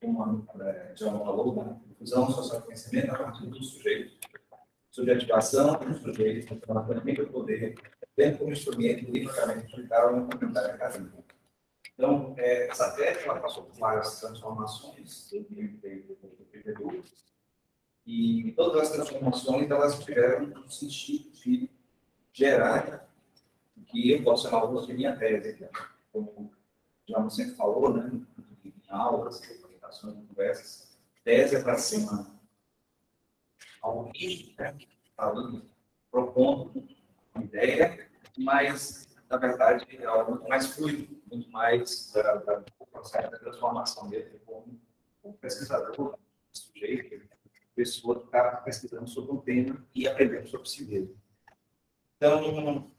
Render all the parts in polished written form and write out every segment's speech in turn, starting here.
como John falou, né? Difusão social do conhecimento a partir do sujeito. Subjetivação do sujeito, também do poder, dentro como instrumento de livramento digital e comunidade acadêmica. Então, essa tese ela passou por várias transformações do PPU, e todas as transformações elas tiveram um sentido de gerar que eu posso chamar de minha tese, como já você falou, né, em aulas, em apresentações, em conversas, tese é para ser algo rígido, né, falando, propondo uma ideia, mas, na verdade, é algo muito mais fluido, muito mais do processo da transformação dele como pesquisador, sujeito, pessoa que está pesquisando sobre um tema e aprendendo sobre si mesmo. Então,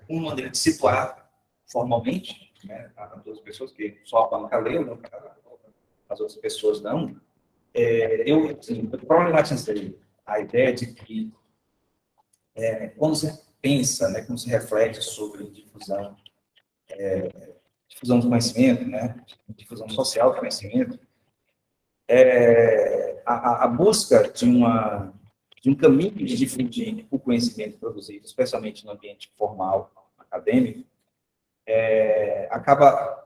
uma maneira de situar formalmente, né, a todas as pessoas, que só a banca leu, né, as outras pessoas não, eu problematizei a ideia de que, quando você pensa, né, quando você reflete sobre difusão do conhecimento, né, difusão social do conhecimento, a busca de um caminho de difundir o conhecimento produzido, especialmente no ambiente formal, acadêmico, acaba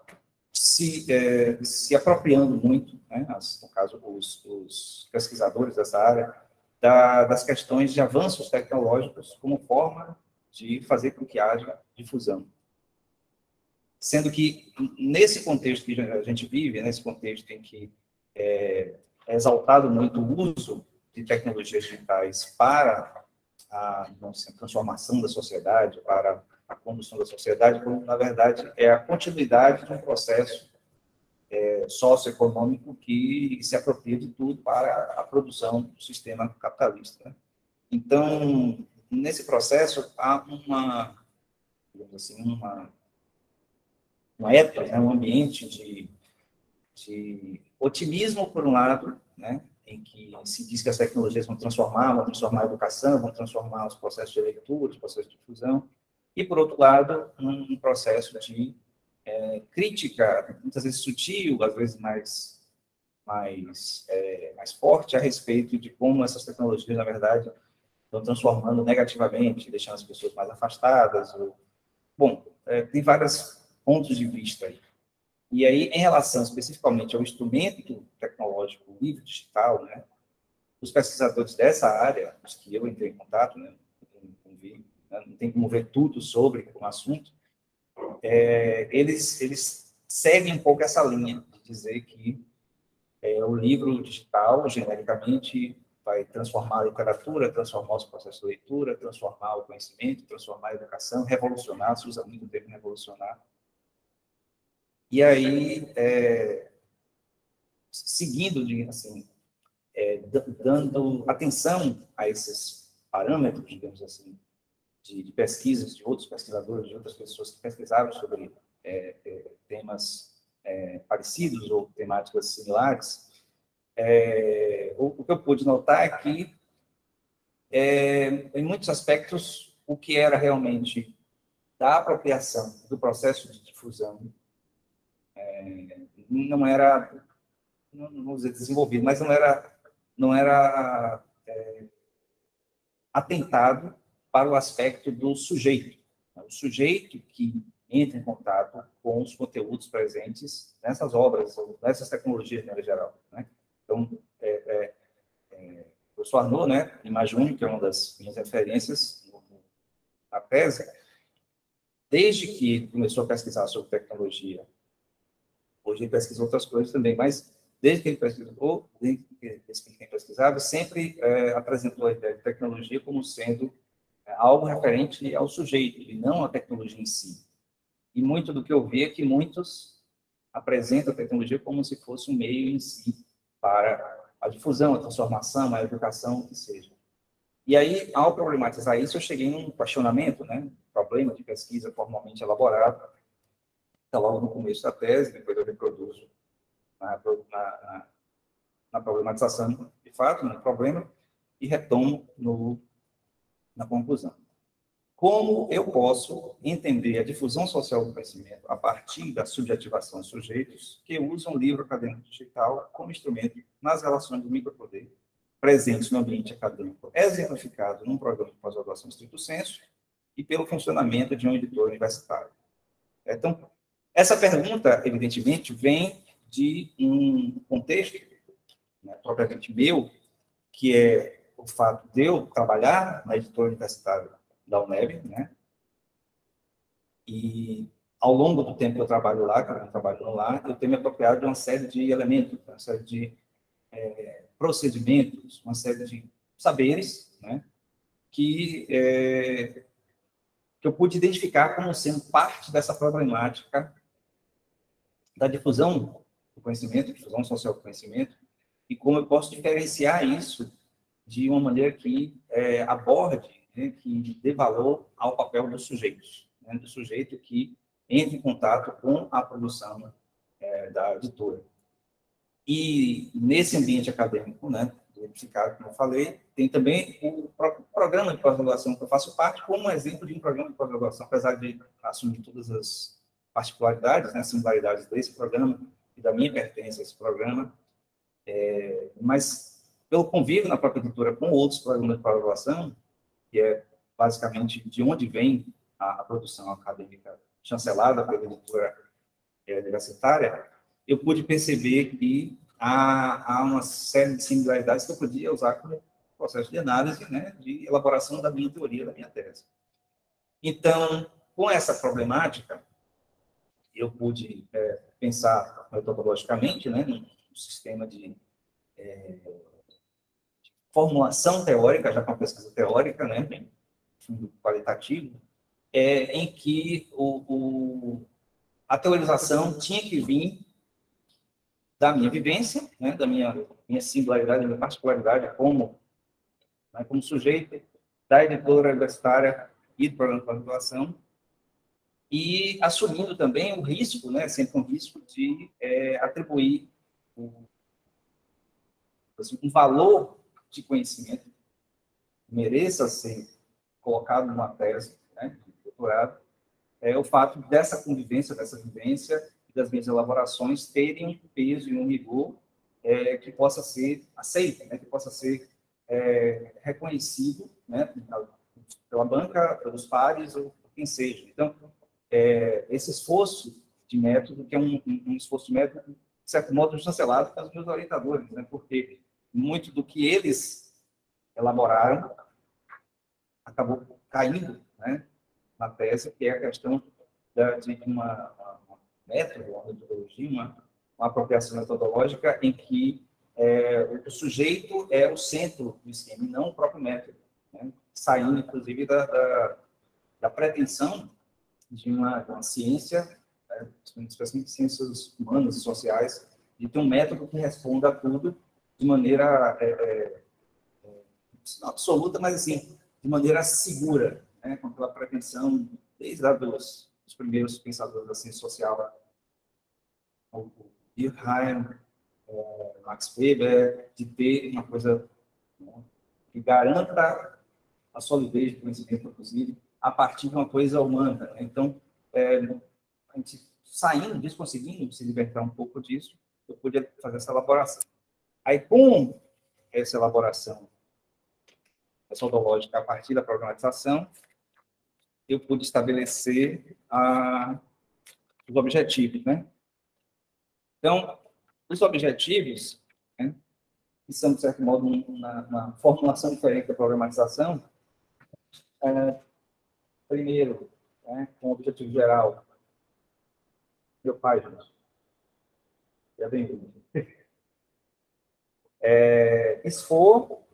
se apropriando muito, né, no caso, os pesquisadores dessa área, das questões de avanços tecnológicos como forma de fazer com que haja difusão. Sendo que, nesse contexto que a gente vive, nesse contexto em que é exaltado muito o uso de tecnologias digitais para a transformação da sociedade, para a condução da sociedade, como, na verdade, é a continuidade de um processo socioeconômico que se apropria de tudo para a produção do sistema capitalista, né? Então, nesse processo, há digamos assim, uma época, né, um ambiente de otimismo, por um lado, né, em que se diz que as tecnologias vão transformar a educação, vão transformar os processos de leitura, os processos de difusão, e, por outro lado, um processo de crítica, muitas vezes sutil, às vezes mais forte, a respeito de como essas tecnologias, na verdade, estão transformando negativamente, deixando as pessoas mais afastadas. Bom, tem vários pontos de vista aí. E aí, em relação especificamente ao instrumento tecnológico livre digital, né, os pesquisadores dessa área, os que eu entrei em contato, né, não tem como ver tudo sobre o assunto, eles seguem um pouco essa linha de dizer que o livro digital, genericamente, vai transformar a literatura, transformar os processos de leitura, transformar o conhecimento, transformar a educação, revolucionar, se usa muito o termo revolucionar. E aí, seguindo, assim, dando atenção a esses parâmetros, digamos assim, de pesquisas de outros pesquisadores, de outras pessoas que pesquisaram sobre temas parecidos ou temáticas similares, o que eu pude notar é que, em muitos aspectos, o que era realmente da apropriação do processo de difusão não era, não vou dizer desenvolvido, mas não era atentado para o aspecto do sujeito. O sujeito que entra em contato com os conteúdos presentes nessas obras, ou nessas tecnologias, em geral, né? Então, o professor Arnaud, né, Imagem Única, que é uma das minhas referências na tese, desde que começou a pesquisar sobre tecnologia, hoje ele pesquisa outras coisas também, mas desde que ele pesquisou, desde que ele tem pesquisado, sempre apresentou a ideia de tecnologia como sendo algo referente ao sujeito, e não à tecnologia em si. E muito do que eu vi é que muitos apresentam a tecnologia como se fosse um meio em si para a difusão, a transformação, a educação, o que seja. E aí, ao problematizar isso, eu cheguei num questionamento, né, um problema de pesquisa formalmente elaborado, está logo no começo da tese, depois eu reproduzo na problematização, de fato, no problema, e retomo na conclusão. como eu posso entender a difusão social do conhecimento a partir da subjetivação de sujeitos que usam o livro acadêmico digital como instrumento nas relações do micropoder presentes no ambiente acadêmico, exemplificado num programa de pós-graduação stricto sensu e pelo funcionamento de um editor universitário. Então, essa pergunta, evidentemente, vem de um contexto, né, propriamente meu, que é o fato de eu trabalhar na editora universitária da UNEB, né? E ao longo do tempo que eu trabalho lá, que eu trabalho lá, eu tenho me apropriado de uma série de elementos, uma série de procedimentos, uma série de saberes, né? Que eu pude identificar como sendo parte dessa problemática da difusão do conhecimento, difusão social do conhecimento, e como eu posso diferenciar isso de uma maneira que aborde, né, que dê valor ao papel dos sujeitos, né, do sujeito que entra em contato com a produção da editora. E nesse ambiente acadêmico, né, identificado, como eu falei, tem também o próprio programa de pós-graduação que eu faço parte, como um exemplo de um programa de pós-graduação, apesar de assumir todas as particularidades, né, singularidades desse programa e da minha pertença a esse programa, mas pelo convívio na própria editora com outros programas de pós-graduação, que é basicamente de onde vem a produção acadêmica chancelada pela editora universitária, eu pude perceber que há uma série de similaridades que eu podia usar como processo de análise, né, de elaboração da minha teoria, da minha tese. Então, com essa problemática, eu pude pensar metodologicamente, né, num sistema de formulação teórica, já com a pesquisa teórica, né, fundo qualitativo, em que a teorização tinha que vir da minha vivência, né, da minha singularidade, da minha particularidade como sujeito da editora universitária e do programa de pós-graduação, e assumindo também o risco, né, sempre um risco de atribuir um valor de conhecimento que mereça ser colocado numa tese, né, de doutorado, o fato dessa convivência, dessa vivência e das minhas elaborações terem um peso e um rigor que possa ser aceito, né, que possa ser reconhecido, né, pela banca, pelos pares ou por quem seja. Então, esse esforço de método, que é um esforço de método, de certo modo, chancelado pelos meus orientadores, né, porque muito do que eles elaboraram acabou caindo, né, na tese, que é a questão de uma método, uma metodologia, uma apropriação metodológica em que o sujeito é o centro do esquema, e não o próprio método, né? Saindo, inclusive, da pretensão de uma ciência, né, especialmente ciências humanas e sociais, de ter um método que responda a tudo de maneira não absoluta, mas assim, de maneira segura, né, com aquela pretensão, desde lá dos primeiros pensadores da ciência social, o Durkheim, Max Weber, de ter uma coisa, né, que garanta a solidez do conhecimento produzido a partir de uma coisa humana. Né? Então, a gente saindo disso, conseguindo se libertar um pouco disso, eu podia fazer essa elaboração. Aí, com essa elaboração metodológica a partir da problematização, eu pude estabelecer os objetivos, né? Então, os objetivos, né, que são, de certo modo, uma formulação diferente da problematização, primeiro, né, com o objetivo geral, meu pai, gente, já bem-vindo. Expor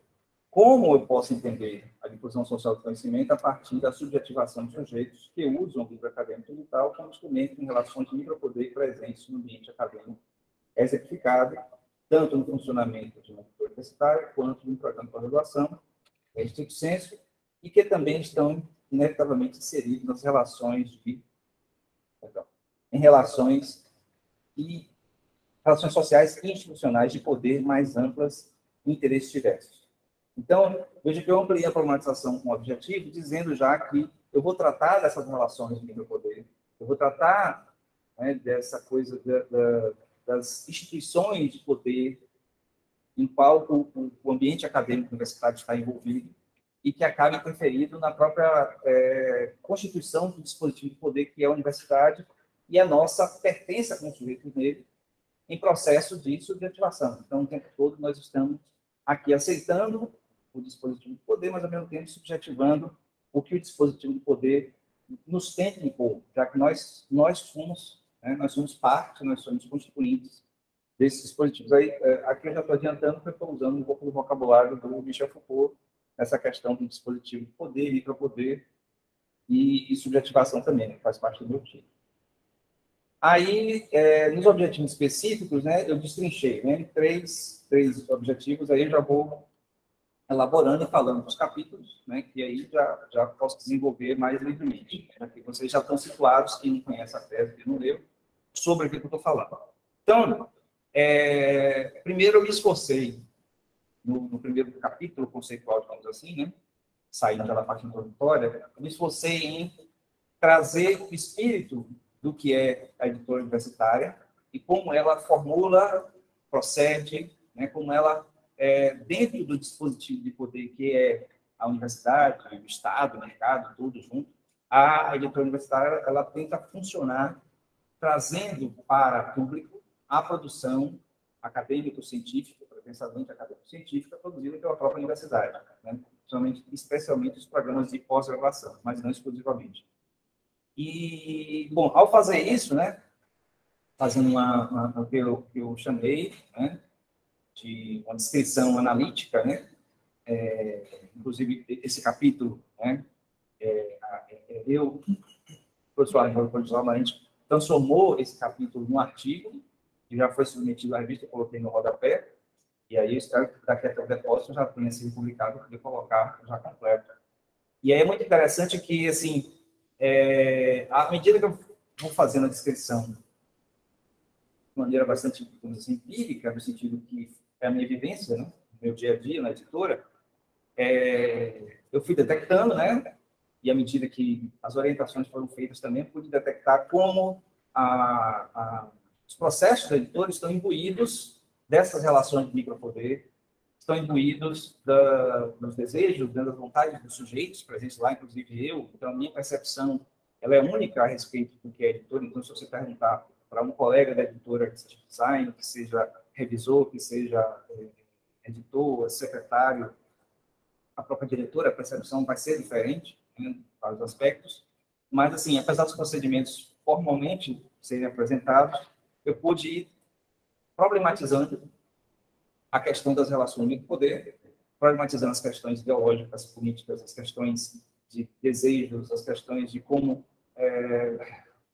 como eu posso entender a difusão social do conhecimento a partir da subjetivação de sujeitos que usam o livro acadêmico digital como instrumento em relações de micropoder presentes no ambiente acadêmico exemplificado, tanto no funcionamento de uma editora universitária, quanto no programa de pós-graduação, stricto sensu, e que também estão inevitavelmente inseridos nas relações relações sociais e institucionais de poder mais amplas e interesses diversos. Então, veja que eu ampliei a problematização com o objetivo, dizendo já que eu vou tratar dessas relações de micropoder, eu vou tratar, né, dessa coisa das instituições de poder em qual o ambiente acadêmico universitário está envolvido e que acaba interferindo na própria constituição do dispositivo de poder que é a universidade e a nossa pertença como sujeito nele em processo de subjetivação. Então, o tempo todo nós estamos aqui aceitando o dispositivo de poder, mas ao mesmo tempo subjetivando o que o dispositivo de poder nos tenta impor, já que nós somos, né, nós somos parte, nós somos constituintes desses dispositivos. Aí, aqui eu já estou adiantando, porque eu estou usando um pouco do vocabulário do Michel Foucault, essa questão do dispositivo de poder, micropoder e subjetivação também, né, que faz parte do meu time. Aí, nos objetivos específicos, né, eu destrinchei, né, três objetivos, aí eu já vou elaborando e falando dos capítulos, né, que aí já posso desenvolver mais livremente, já que vocês já estão situados, quem não conhece a tese, quem não leu, sobre o que eu estou falando. Então, primeiro eu me esforcei, no primeiro capítulo conceitual, digamos assim, né, saindo da parte introdutória, eu me esforcei em trazer o espírito do que é a editora universitária e como ela formula, procede, né, como ela, dentro do dispositivo de poder que é a universidade, o Estado, o mercado, tudo junto, a editora universitária ela tenta funcionar trazendo para o público a produção acadêmico-científica, pensamento acadêmico-científica produzida pela própria universidade, né? Especialmente os programas de pós-graduação, mas não exclusivamente. E, bom, ao fazer isso, né, fazendo o que eu chamei, né, de uma descrição analítica, né, inclusive esse capítulo, né, o professor Arnaldo, a gente transformou esse capítulo num artigo, que já foi submetido à revista, eu coloquei no rodapé, e aí eu espero que daqui até o depósito já tenha sido publicado, para poder colocar já completo. E aí é muito interessante que, assim, à medida que eu vou fazendo a descrição de maneira bastante, assim, empírica, no sentido que é a minha vivência, né, no meu dia a dia na editora, eu fui detectando, né, e à medida que as orientações foram feitas também, pude detectar como os processos da editora estão imbuídos dessas relações de micropoder, estão imbuídos dos desejos, das vontades dos sujeitos presentes lá, inclusive eu. Então, a minha percepção ela é única a respeito do que é editora. Então, se você perguntar para um colega da editora que seja design, que seja revisor, que seja editor, secretário, a própria diretora, a percepção vai ser diferente, né, em vários aspectos. Mas, assim, apesar dos procedimentos formalmente serem apresentados, eu pude ir problematizando a questão das relações de poder, problematizando as questões ideológicas, políticas, as questões de desejos, as questões de como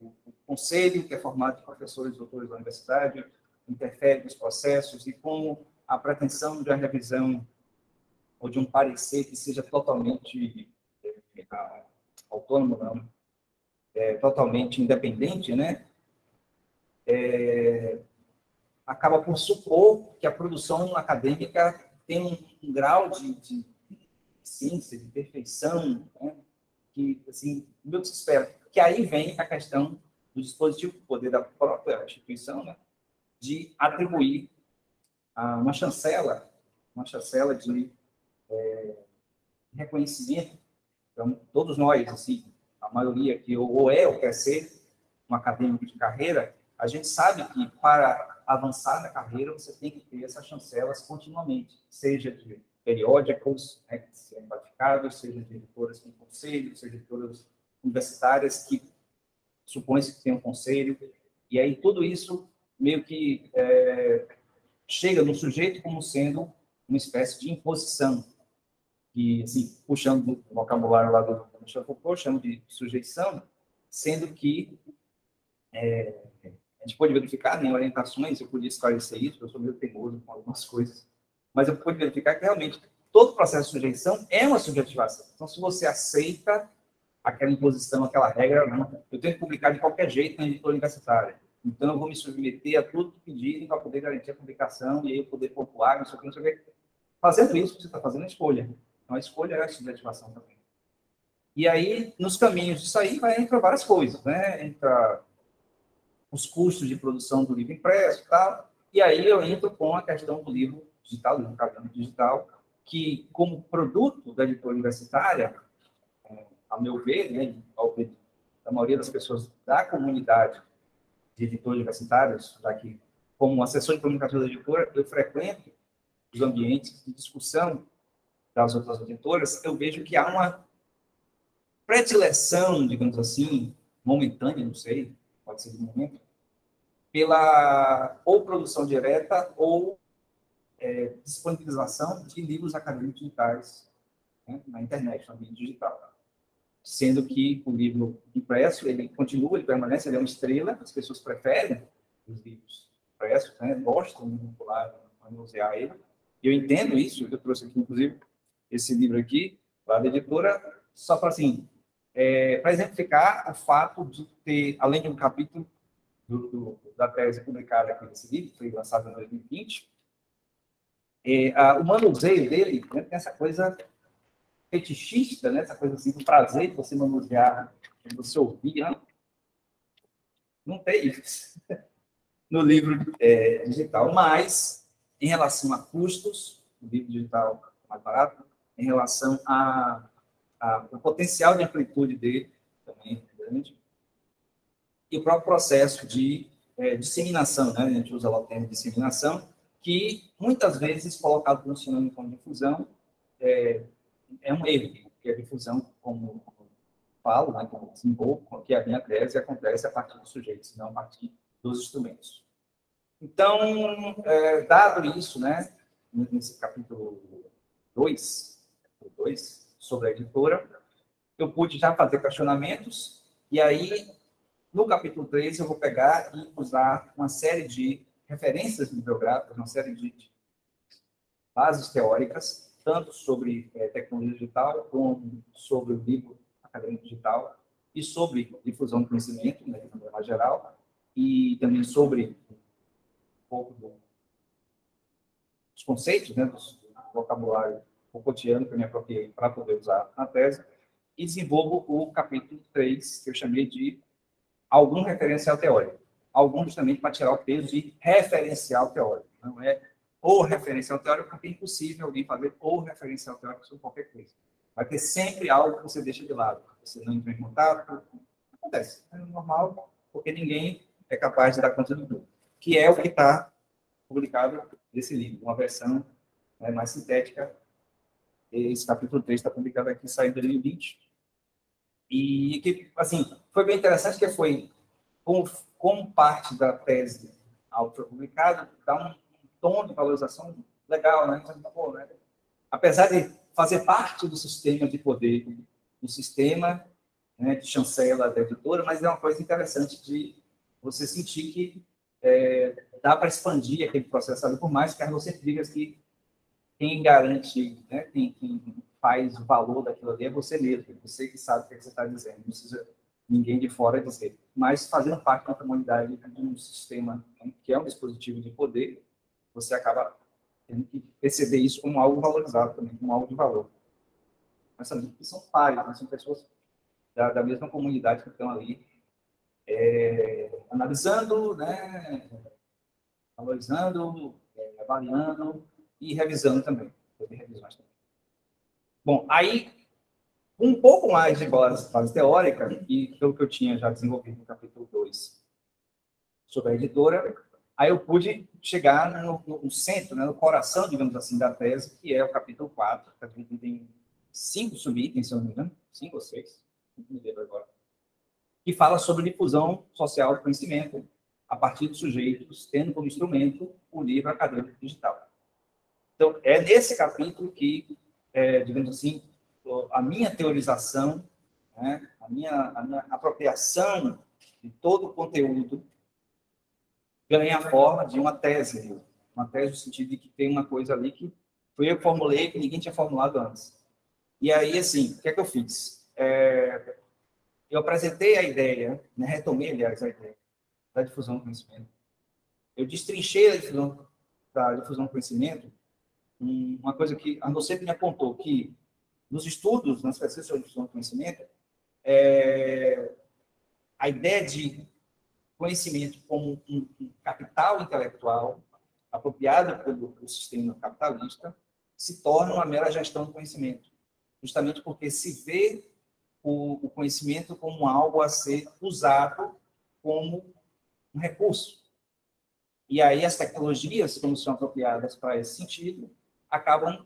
o conselho, que é formado de professores e doutores da universidade, interfere nos processos e como a pretensão de uma revisão ou de um parecer que seja totalmente autônomo, não, totalmente independente, né? Acaba por supor que a produção acadêmica tem um grau de ciência, de perfeição, né? Que, assim, o meu desespero. Que aí vem a questão do dispositivo de poder da própria instituição, né? De atribuir uma chancela de reconhecimento. Então, todos nós, assim, a maioria que ou quer ser um acadêmico de carreira, a gente sabe que para avançar na carreira você tem que ter essas chancelas continuamente, seja de periódicos, né, que sejam qualificados, seja de editoras com conselho, seja de editoras universitárias que supõe-se que tem um conselho, e aí tudo isso meio que chega no sujeito como sendo uma espécie de imposição, que, assim, puxando do vocabulário lá do Michel Foucault, chamo de sujeição, sendo que a gente pode verificar em orientações, eu podia esclarecer isso, eu sou meio teimoso com algumas coisas, mas eu pude verificar que realmente todo processo de sujeição é uma subjetivação. Então, se você aceita aquela imposição, aquela regra, não, eu tenho que publicar de qualquer jeito na editora universitária. Então, eu vou me submeter a tudo que pedirem para poder garantir a publicação e aí eu poder pontuar, não sei o que, não sei o que. Fazendo isso, você está fazendo a escolha. Então, a escolha é a subjetivação também. E aí, nos caminhos disso aí, vai entrar várias coisas, né? Entra os custos de produção do livro impresso e tal. E aí eu entro com a questão do livro digital, do livro acadêmico digital, que, como produto da editora universitária, a meu ver, né, ao ver da maioria das pessoas da comunidade de editores universitários, já que, como assessor de comunicação da editora, eu frequento os ambientes de discussão das outras editoras, eu vejo que há uma predileção, digamos assim, momentânea, não sei, pode ser de momento, pela ou produção direta ou disponibilização de livros acadêmicos digitais, né, na internet, no ambiente digital. Sendo que o livro impresso, ele continua, ele permanece, ele é uma estrela, as pessoas preferem os livros impressos, né, gostam de manipular, manusear ele. Eu entendo isso, eu trouxe aqui, inclusive, esse livro aqui, lá da editora, só para assim, para exemplificar o fato de ter, além de um capítulo da tese publicada aqui nesse livro, que foi lançado em 2020, o manuseio dele, né, tem essa coisa fetichista, né, essa coisa assim, do prazer de você manusear, de você ouvir, né? Não tem isso no livro digital, mas em relação a custos, o livro digital é mais barato, em relação o potencial de amplitude dele também é grande, e o próprio processo de disseminação, né? A gente usa lá o termo disseminação, que muitas vezes, colocado como sinônimo de difusão, é um erro, porque a difusão, como falo, né, como desenvolvo, que a minha tese acontece a partir dos sujeitos, não a partir dos instrumentos. Então, dado isso, né, nesse capítulo 2, sobre a editora, eu pude já fazer questionamentos, e aí, no capítulo 3, eu vou pegar e usar uma série de referências bibliográficas, uma série de bases teóricas, tanto sobre tecnologia digital, como sobre o livro acadêmico digital, e sobre difusão do conhecimento, né, de maneira geral, e também sobre um pouco dos conceitos, né, do vocabulário cotidiano que eu me apropriei para poder usar na tese, e desenvolvo o capítulo 3, que eu chamei de algum referencial teórico. Algum justamente para tirar o peso de referencial teórico. Não é o referencial teórico, porque é impossível alguém fazer o referencial teórico sobre qualquer coisa. Vai ter sempre algo que você deixa de lado. Você não entra em contato. Acontece. É normal, porque ninguém é capaz de dar conta de tudo. Que é o que está publicado nesse livro. Uma versão mais sintética. Esse capítulo 3 está publicado aqui, saiu em 2020. E que, assim, foi bem interessante, que foi como parte da tese autopublicada, dá um tom de valorização legal, né? Pô, né? Apesar de fazer parte do sistema de poder, do sistema, né, de chancela da editora, mas é uma coisa interessante de você sentir que dá para expandir aquele processo, sabe? Por mais que você diga que quem garante, né, quem faz o valor daquilo ali é você mesmo, você que sabe o que você está dizendo, não precisa ninguém de fora dizer. Mas fazendo parte da comunidade de um sistema, né, que é um dispositivo de poder, você acaba tendo que perceber isso como algo valorizado também, como algo de valor. Mas são pares, né, são pessoas da mesma comunidade que estão ali analisando, né, valorizando, avaliando e revisando também. Revisões também. Bom, aí, um pouco mais de base teórica, e pelo que eu tinha já desenvolvido no capítulo 2 sobre a editora, aí eu pude chegar no centro, né, no coração, digamos assim, da tese, que é o capítulo 4, que tem 5 subitens, se eu não me engano, 5 ou 6, não me lembro agora, que fala sobre difusão social do conhecimento a partir dos sujeitos, tendo como instrumento o livro acadêmico digital. Então, é nesse capítulo que, digamos assim, a minha teorização, né, a minha apropriação de todo o conteúdo ganha a forma de uma tese no sentido de que tem uma coisa ali que foi eu que formulei, que ninguém tinha formulado antes. E aí, assim, o que é que eu fiz? Eu apresentei a ideia, né, retomei, aliás, a ideia da difusão do conhecimento. Eu destrinchei da difusão do conhecimento, uma coisa que Arnaud sempre me apontou, que nos estudos, nas pesquisas sobre difusão do conhecimento, a ideia de conhecimento como um capital intelectual apropriado pelo sistema capitalista se torna uma mera gestão do conhecimento, justamente porque se vê o conhecimento como algo a ser usado como um recurso. E aí as tecnologias, como são apropriadas para esse sentido, acabam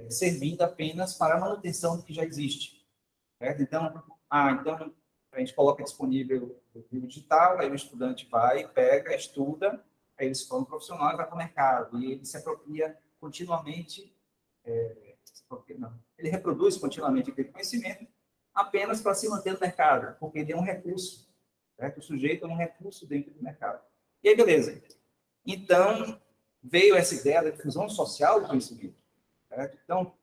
servindo apenas para a manutenção do que já existe. Certo? Então, a gente coloca disponível o livro digital, aí o estudante vai, pega, estuda, aí ele se torna um profissional e vai para o mercado. E ele se apropria continuamente, ele reproduz continuamente aquele conhecimento apenas para se manter no mercado, porque ele é um recurso. Certo? O sujeito é um recurso dentro do mercado. E aí, beleza. Então, veio essa ideia da difusão social do conhecimento. Certo? Então,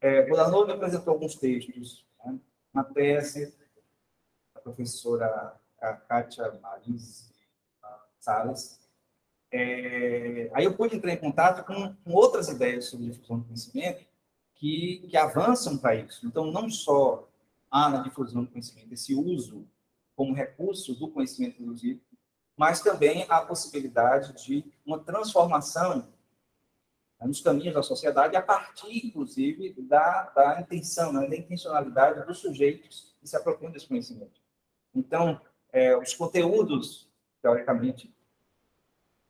o Bodanov me apresentou alguns textos, né? Uma tese da professora Kátia Maris Salles. Aí eu pude entrar em contato com outras ideias sobre difusão do conhecimento que avançam para isso. Então, não só há na difusão do conhecimento esse uso como recurso do conhecimento produzido, mas também a possibilidade de uma transformação nos caminhos da sociedade a partir, inclusive, da intenção, né, da intencionalidade dos sujeitos que se apropriam desse conhecimento. Então, os conteúdos, teoricamente,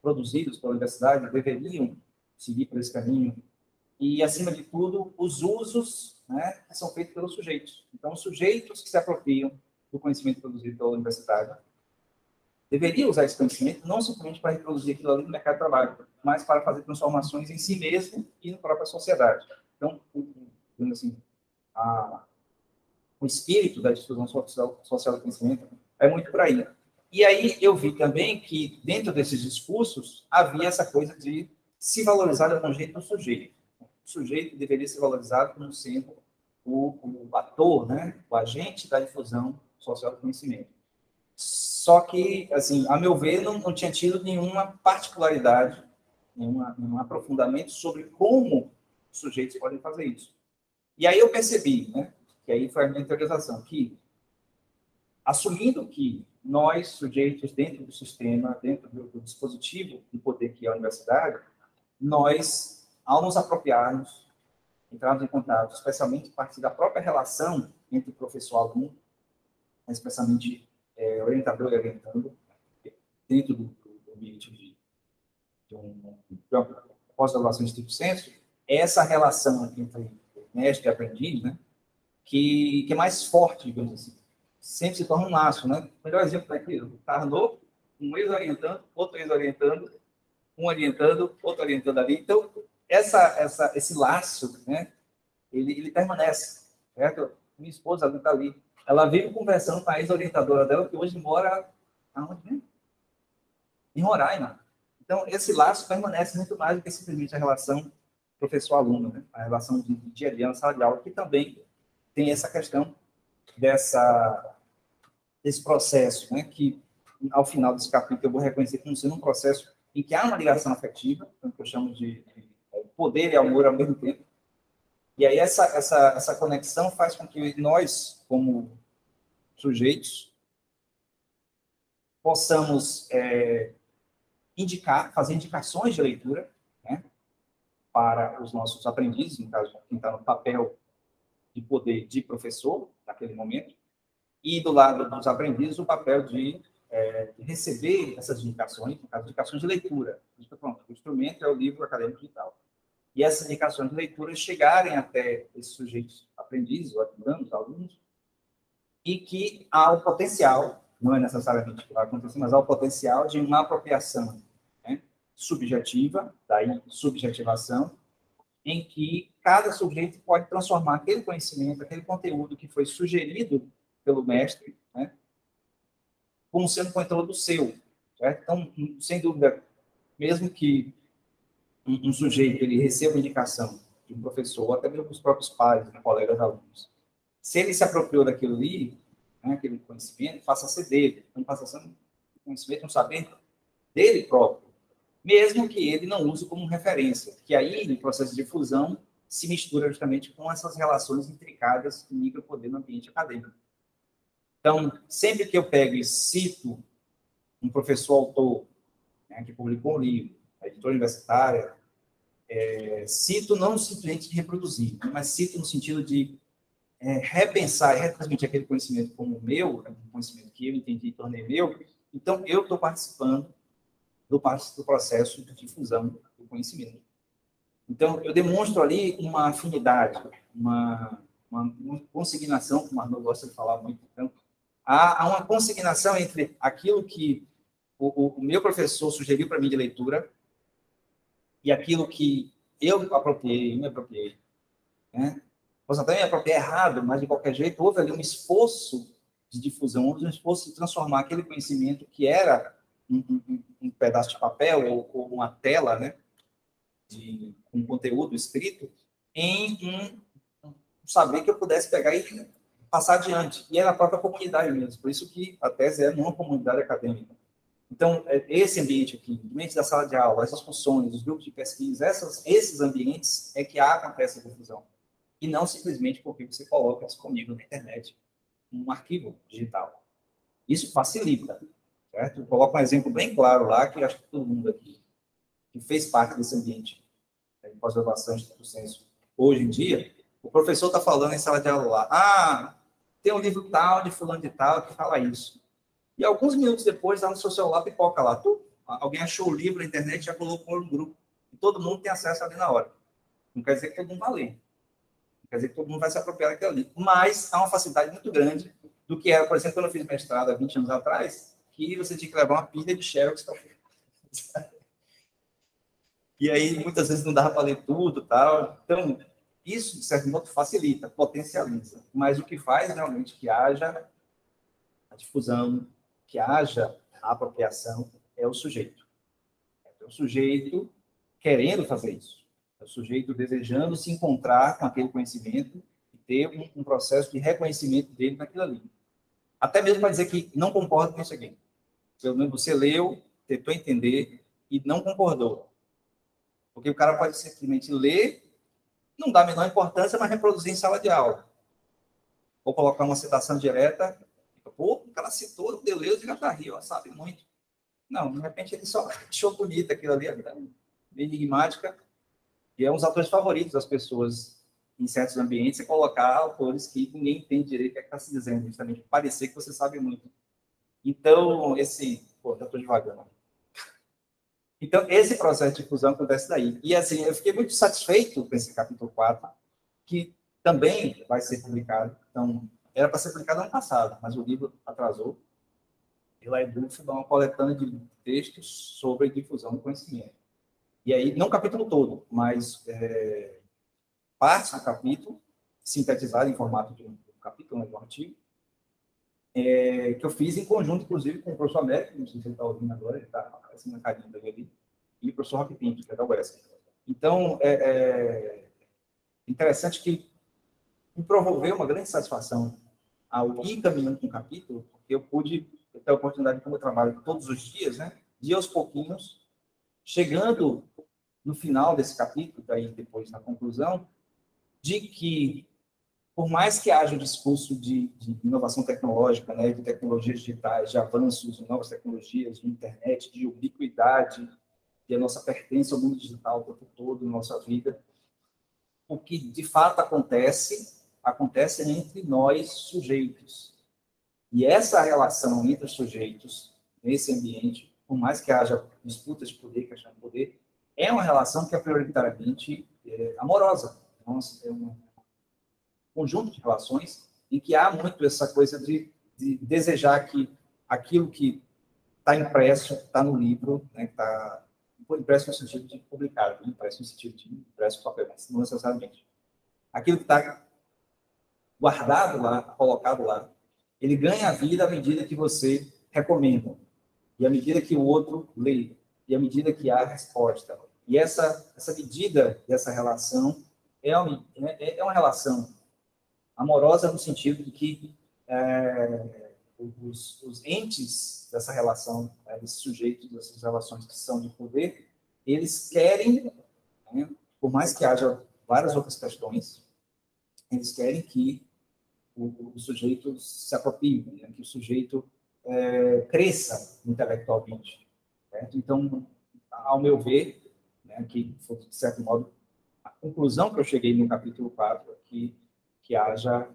produzidos pela universidade deveriam seguir por esse caminho e, acima de tudo, os usos, né, que são feitos pelos sujeitos. Então, os sujeitos que se apropriam do conhecimento produzido pela universidade deveriam usar esse conhecimento não simplesmente para reproduzir aquilo ali no mercado de trabalho, mas para fazer transformações em si mesmo e na própria sociedade. Então, assim, o espírito da difusão social do conhecimento é muito por aí. E aí eu vi também que, dentro desses discursos, havia essa coisa de se valorizar de algum jeito do sujeito. O sujeito deveria ser valorizado como sendo o ator, né? O agente da difusão social do conhecimento. Só que, assim, a meu ver, não tinha tido nenhuma particularidade, nenhum aprofundamento sobre como os sujeitos podem fazer isso. E aí eu percebi, né, que aí foi a minha teorização, que, assumindo que nós, sujeitos, dentro do sistema, dentro do dispositivo de poder que é a universidade, nós, ao nos apropriarmos, entrarmos em contato, especialmente a partir da própria relação entre o professor e o aluno, especialmente orientador e orientando, dentro do ambiente de uma pós-graduação em estricto senso, essa relação entre mestre e aprendiz, né, que é mais forte, digamos assim, sempre se torna um laço, né? O melhor exemplo é aqui, o carro novo, um ex-orientando, outro ex-orientando, um orientando, outro orientando ali. Então, esse laço, né, ele permanece, certo? Minha esposa está ali. Ela vive conversando com a ex-orientadora dela, que hoje mora aonde, né? Em Roraima. Então, esse laço permanece muito mais do que simplesmente a relação professor-aluno, né? A relação de dia a dia na sala de aula, que também tem essa questão desse processo, né? Que, ao final desse capítulo, eu vou reconhecer como sendo um processo em que há uma ligação afetiva, que eu chamo de poder e amor ao mesmo tempo. E aí essa conexão faz com que nós, como sujeitos, possamos fazer indicações de leitura, né, para os nossos aprendizes, no caso, quem está no papel de poder de professor, naquele momento, e do lado dos aprendizes, o papel de receber essas indicações, no caso, indicações de leitura. Pronto, o instrumento é o livro acadêmico digital. E essas indicações de leitura chegarem até esses sujeitos aprendizes, ou alunos, e que há o potencial, não é necessariamente que vai acontecer, mas há o potencial de uma apropriação, né, subjetiva, daí subjetivação, em que cada sujeito pode transformar aquele conhecimento, aquele conteúdo que foi sugerido pelo mestre, né, como sendo conteúdo seu. Certo? Então, sem dúvida, mesmo que um sujeito ele receba indicação de um professor, ou até mesmo dos próprios pais, né, colegas alunos, se ele se apropriou daquilo ali, né, aquele conhecimento, passa a ser dele. Então, passa a ser um conhecimento, um saber dele próprio, mesmo que ele não use como referência, que aí, no processo de difusão, se mistura justamente com essas relações intricadas do micropoder no ambiente acadêmico. Então, sempre que eu pego e cito um professor autor, né, que publicou um livro, a editora universitária, cito não simplesmente de reproduzir, mas cito no sentido de repensar e retransmitir aquele conhecimento como meu, um conhecimento que eu entendi e tornei meu. Então, eu estou participando do processo de difusão do conhecimento. Então, eu demonstro ali uma afinidade, uma consignação, como o Arnaud gosta de falar muito. Então, há uma consignação entre aquilo que o meu professor sugeriu para mim de leitura e aquilo que eu me apropriei. Né? Posso até me apropriar errado, mas, de qualquer jeito, houve ali um esforço de difusão, um esforço de transformar aquele conhecimento que era um pedaço de papel ou uma tela, né, de um conteúdo escrito, em um saber que eu pudesse pegar e passar adiante. E é na própria comunidade mesmo. Por isso que a tese é numa comunidade acadêmica. Então, esse ambiente aqui, o ambiente da sala de aula, essas funções, os grupos de pesquisa, esses ambientes é que acontece a difusão. E não simplesmente porque você coloca disponível na internet um arquivo digital. Isso facilita, certo? Eu coloco um exemplo bem claro lá, que acho que todo mundo aqui que fez parte desse ambiente de pós-graduação do senso hoje em dia, o professor está falando em sala de aula lá, tem um livro tal, de fulano de tal, que fala isso. E alguns minutos depois, lá no seu celular, pipoca lá. Alguém achou o livro na internet e já colocou no grupo. E todo mundo tem acesso ali na hora. Não quer dizer que todo mundo vai ler. Não quer dizer que todo mundo vai se apropriar daquilo ali. Mas há uma facilidade muito grande do que era, por exemplo, quando eu fiz mestrado há 20 anos atrás, que você tinha que levar uma pilha de xerox para e aí, muitas vezes, não dava para ler tudo tal. Então, isso, de certo modo, facilita, potencializa. Mas o que faz, realmente, que haja a difusão, que haja a apropriação, é o sujeito. É o sujeito querendo fazer isso. É o sujeito desejando se encontrar com aquele conhecimento e ter um processo de reconhecimento dele naquilo ali. Até mesmo para dizer que não concorda com isso aqui. Pelo menos você leu, tentou entender e não concordou. Porque o cara pode simplesmente ler, não dá a menor importância, mas reproduzir em sala de aula. Ou colocar uma citação direta, pô, o cara citou o Deleuze e já está rindo, sabe muito. Não, de repente ele só achou bonito aquilo ali, meio enigmática, e é um dos autores favoritos das pessoas em certos ambientes, é colocar autores que ninguém entende direito o que está se dizendo, justamente parecer que você sabe muito. Então, já estou devagando. Então, esse processo de difusão acontece daí. E, assim, eu fiquei muito satisfeito com esse capítulo 4, que também vai ser publicado. Então, era para ser publicado ano passado, mas o livro atrasou. Pela Eduf, dá uma coletânea de textos sobre difusão do conhecimento. E aí, não o capítulo todo, mas partes do capítulo, sintetizado em formato de um capítulo, de um artigo, que eu fiz em conjunto, inclusive, com o professor Américo, não sei se ele está ouvindo agora, ele está aparecendo na carinha dele ali, e o professor Roque Pinto, que é da UESC. Então, é interessante que me provocou uma grande satisfação ao ir caminhando com o capítulo, porque eu pude ter a oportunidade, como eu trabalho todos os dias, né, de aos pouquinhos, chegando no final desse capítulo, daí depois na conclusão, de que, por mais que haja um discurso de inovação tecnológica, né, de tecnologias digitais, de avanços em novas tecnologias, de internet, de ubiquidade, de a nossa pertença ao mundo digital o tempo todo na nossa vida, o que de fato acontece entre nós sujeitos. E essa relação entre os sujeitos nesse ambiente, por mais que haja disputas de poder, questão de poder, é uma relação que é prioritariamente amorosa. Então, é um conjunto de relações em que há muito essa coisa de desejar que aquilo que está impresso, está no livro, né, está impresso no sentido de publicado, impresso no sentido de impresso no papel, mas não necessariamente. Aquilo que está guardado lá, colocado lá, ele ganha vida à medida que você recomenda, e à medida que o outro lê, e à medida que há resposta. E essa medida dessa relação é uma relação amorosa no sentido de que os entes dessa relação, desses sujeitos, dessas relações que são de poder, eles querem, né, por mais que haja várias outras questões. Eles querem que o sujeito se aproprie, né? Que o sujeito cresça intelectualmente. Certo? Então, ao meu ver, né, que foi, de certo modo, a conclusão que eu cheguei no capítulo 4 é que haja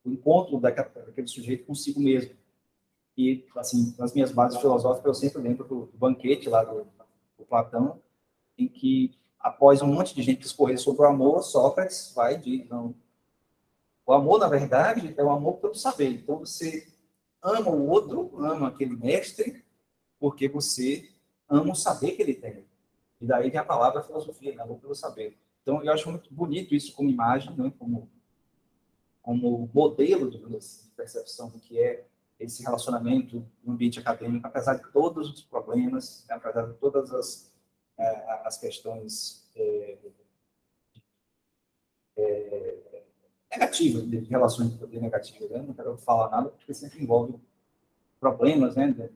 o encontro daquele sujeito consigo mesmo. E, assim, nas minhas bases filosóficas, eu sempre lembro do banquete lá do Platão, em que, após um monte de gente discorrer sobre o amor, Sócrates vai e diz, não, o amor, na verdade, é o amor pelo saber. Então, você ama o outro, ama aquele mestre, porque você ama o saber que ele tem. E daí vem a palavra filosofia, né? Amor pelo saber. Então, eu acho muito bonito isso como imagem, né? como modelo de percepção do que é esse relacionamento no ambiente acadêmico, apesar de todos os problemas, né? Apesar de todas as questões negativas, de relações de poder negativas. Né? Não quero falar nada, porque sempre envolve problemas, né? De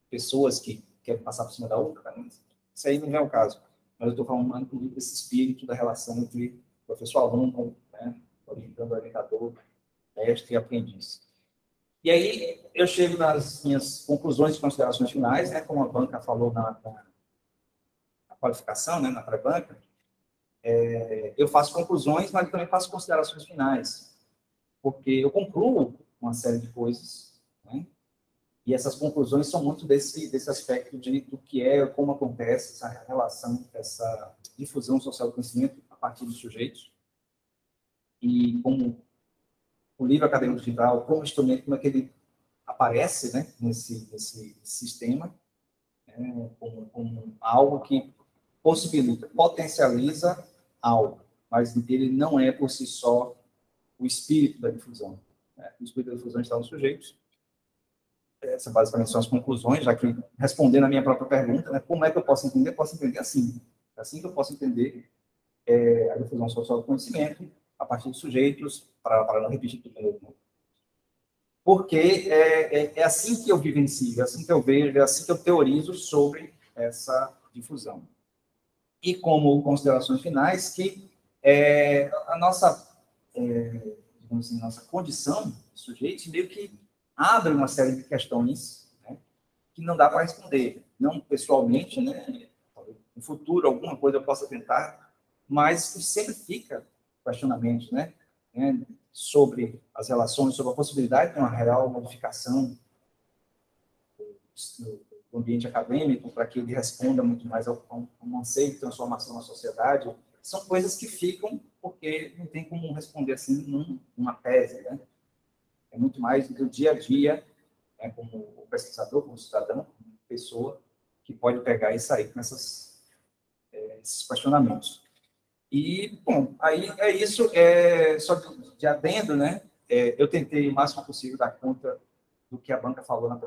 pessoas que querem passar por cima da outra. Né? Isso aí não é o caso. Mas eu estou falando desse espírito da relação entre professor-aluno, né? Orientador, mestre e aprendiz. E aí eu chego nas minhas conclusões e considerações finais, né? Como a banca falou na qualificação, né? Na pré-banca, eu faço conclusões, mas também faço considerações finais, porque eu concluo uma série de coisas, né? E essas conclusões são muito desse aspecto do que é, como acontece essa relação, essa difusão social do conhecimento a partir dos sujeitos, e como o livro acadêmico digital, como instrumento, como é que ele aparece, né, nesse sistema, né, como algo que possibilita, potencializa algo, mas ele não é por si só o espírito da difusão. Né? O espírito da difusão está nos sujeitos. Essas basicamente são as conclusões, já que respondendo a minha própria pergunta, né, como é que eu posso entender? Eu posso entender assim. É assim que eu posso entender a difusão social do conhecimento a partir dos sujeitos, para não repetir tudo de novo. Né? Porque é assim que eu vivencio, é assim que eu vejo, é assim que eu teorizo sobre essa difusão. E como considerações finais, que a nossa, digamos assim, nossa condição de sujeito meio que abre uma série de questões, né, que não dá para responder, não pessoalmente, né? No futuro alguma coisa eu possa tentar, mas que sempre fica questionamento, né? Sobre as relações, sobre a possibilidade de uma real modificação do ambiente acadêmico para que ele responda muito mais ao um anseio de transformação na sociedade, são coisas que ficam porque não tem como responder assim numa tese, né? É muito mais do dia a dia, né, como pesquisador, como cidadão, como pessoa que pode pegar e sair com esses questionamentos. E, bom, aí é isso, só de adendo, né? Eu tentei o máximo possível dar conta do que a banca falou na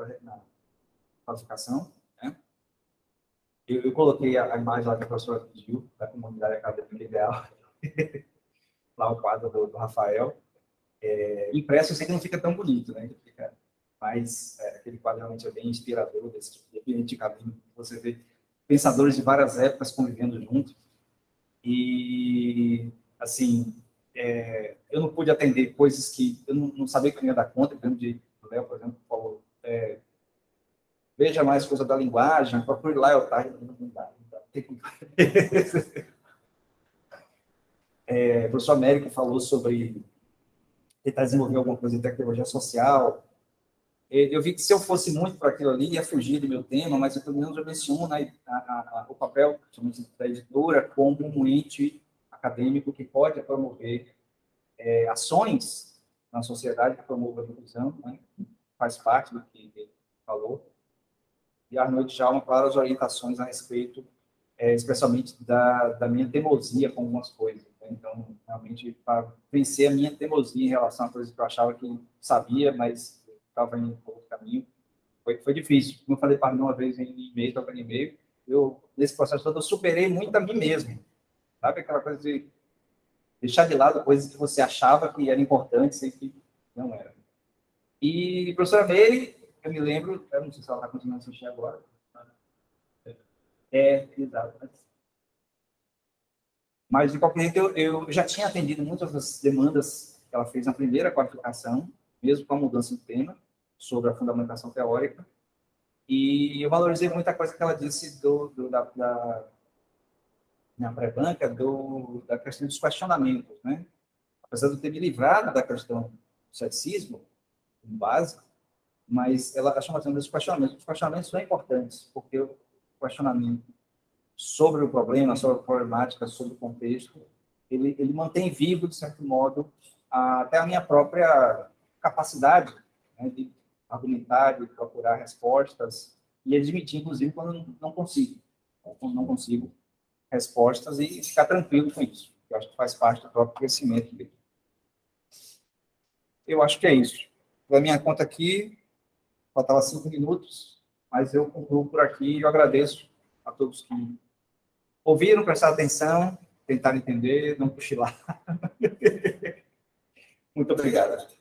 qualificação, né? Eu coloquei a imagem lá que a professora pediu, da comunidade acadêmica ideal, lá o quadro do Rafael. Impresso eu sei que não fica tão bonito, né? Mas aquele quadro realmente é bem inspirador desse tipo de ambiente acadêmico. Você vê pensadores de várias épocas convivendo junto. E, assim, eu não pude atender coisas que eu não sabia que eu ia dar conta. O Léo, por exemplo, falou, veja mais coisa da linguagem, procure lá, eu tá, não dá. O professor Américo falou sobre tentar desenvolver alguma coisa de tecnologia social. Eu vi que se eu fosse muito para aquilo ali, ia fugir do meu tema, mas eu, pelo menos eu menciono o papel da editora como um ente acadêmico que pode promover ações na sociedade que promovam a inclusão, né? Faz parte do que ele falou. E Arnold já uma claras orientações a respeito, especialmente da minha teimosia com algumas coisas. Né? Então, realmente, para vencer a minha teimosia em relação a coisas que eu achava que eu sabia, mas estava indo por outro caminho, foi difícil. Como eu falei para mim uma vez em e-mail, trocando e-mail, nesse processo todo, eu superei muito a mim mesmo. Sabe aquela coisa de deixar de lado coisas que você achava que eram importantes e que não eram. E, professora Meire, eu me lembro, eu não sei se ela está continuando a assistir agora. Exato. Mas, de qualquer jeito, eu já tinha atendido muitas das demandas que ela fez na primeira qualificação, mesmo com a mudança de tema, sobre a fundamentação teórica, e eu valorizei muita coisa que ela disse na pré-banca, da questão dos questionamentos, né? Apesar de eu ter me livrado da questão do ceticismo, em base, mas ela chama atenção dos questionamentos. Os questionamentos são importantes, porque o questionamento sobre o problema, sobre a problemática, sobre o contexto, ele mantém vivo, de certo modo, até a minha própria capacidade, né, de argumentar, de procurar respostas e admitir, inclusive, quando não consigo. Quando não consigo respostas e ficar tranquilo com isso. Eu acho que faz parte do próprio crescimento dele. Eu acho que é isso. Da minha conta aqui, faltava 5 minutos, mas eu concluo por aqui e eu agradeço a todos que ouviram, prestaram atenção, tentaram entender, não cochilar. Muito obrigado.